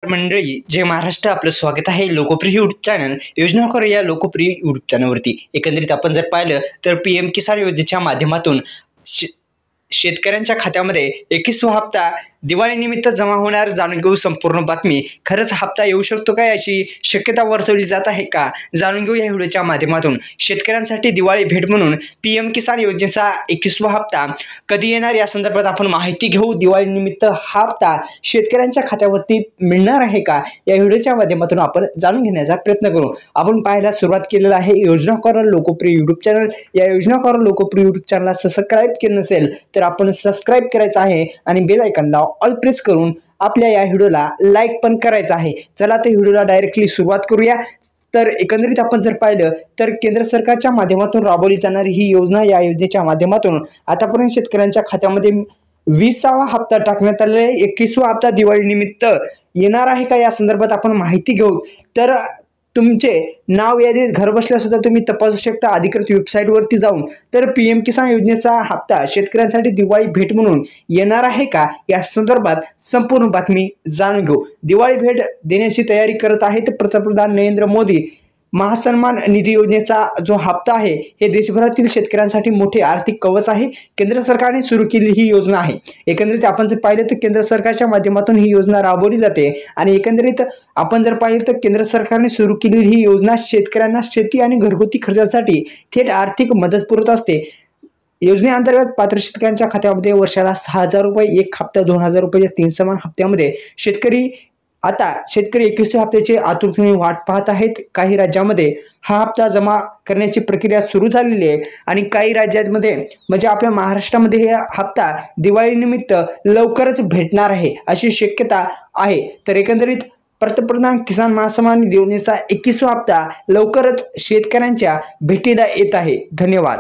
मंडळी, जय महाराष्ट्र. आपलं स्वागत आहे लोकप्रिय यूट्यूब चॅनल योजना करो या लोकप्रिय यूट्यूब चॅनलवरती. एकंदरीत आपण जर पाहिलं तर PM किसान योजनेच्या माध्यमातून शेतकऱ्यांच्या खात्यामध्ये 21वा हप्ता दिवाळीनिमित्त जमा होणार. जाणून घेऊ संपूर्ण बातमी. खरंच हप्ता येऊ शकतो का याची शक्यता वर्तवली जात आहे का, जाणून घेऊ या व्हिडिओच्या माध्यमातून. शेतकऱ्यांसाठी दिवाळी भेट म्हणून PM किसान योजनेचा 21वा हप्ता कधी येणार या संदर्भात आपण माहिती घेऊ. दिवाळीनिमित्त हा हप्ता शेतकऱ्यांच्या खात्यावरती मिळणार आहे का या व्हिडिओच्या माध्यमातून आपण जाणून घेण्याचा प्रयत्न करू. आपण पाहायला सुरुवात केलेला आहे योजना करो लोकप्रिय यूट्यूब चॅनल. या योजना करो लोकप्रिय यूट्यूब चॅनलला सबस्क्राईब केलं नसेल तर आपण सबस्क्राईब करायचं आहे आणि बेल आयकॉनला ऑल प्रेस करून आपल्या या व्हिडिओला लाईक पण करायचं आहे. चला तर व्हिडिओला डायरेक्टली सुरुवात करूया. तर एकंदरीत आपण जर पाहिलं तर केंद्र सरकारच्या माध्यमातून राबवली जाणारी ही योजना, या योजनेच्या माध्यमातून आतापर्यंत शेतकऱ्यांच्या खात्यामध्ये 20वा हप्ता टाकण्यात आलेला आहे. 21वा हप्ता दिवाळीनिमित्त येणार आहे का या संदर्भात आपण माहिती घेऊ. तर तुमचे नाव यादीत घर बसल्या सुद्धा तुम्ही तपासू शकता अधिकृत वेबसाईटवरती जाऊन. तर PM किसान योजनेचा हप्ता शेतकऱ्यांसाठी दिवाळी भेट म्हणून येणार आहे का या संदर्भात संपूर्ण बातमी जाणून घेऊ. दिवाळी भेट देण्याची तयारी करत आहेत पंतप्रधान नरेंद्र मोदी. महासन्मान निधी योजनेचा जो हप्ता आहे हे देशभरातील शेतकऱ्यांसाठी मोठे आर्थिक कवच आहे. केंद्र सरकारने सुरू केलेली ही योजना आहे. एकंदरीत आपण जर पाहिलं तर केंद्र सरकारच्या माध्यमातून ही योजना राबवली जाते आणि एकंदरीत आपण जर पाहिलं तर केंद्र सरकारने सुरू केलेली ही योजना शेतकऱ्यांना शेती आणि घरगुती खर्चासाठी थेट आर्थिक मदत पुरवत असते. योजनेअंतर्गत पात्र शेतकऱ्यांच्या खात्यामध्ये वर्षाला 6,000 रुपये, एक हप्ता 2,000 रुपये, 3 समान हप्त्यामध्ये शेतकरी 21व्या हप्त्याची आतुरतेने वाट पाहत आहेत. काही राज्यामध्ये हा हप्ता जमा करण्याची प्रक्रिया सुरू झालेली आहे आणि काही राज्यांमध्ये म्हणजे आपल्या महाराष्ट्रामध्ये हा हप्ता दिवाळीनिमित्त लवकरच भेटणार आहे अशी शक्यता आहे. तर एकंदरीत पंतप्रधान किसान महासन्मान निधी योजनेचा 21वा हप्ता लवकरच शेतकऱ्यांच्या भेटीला येत आहे. धन्यवाद.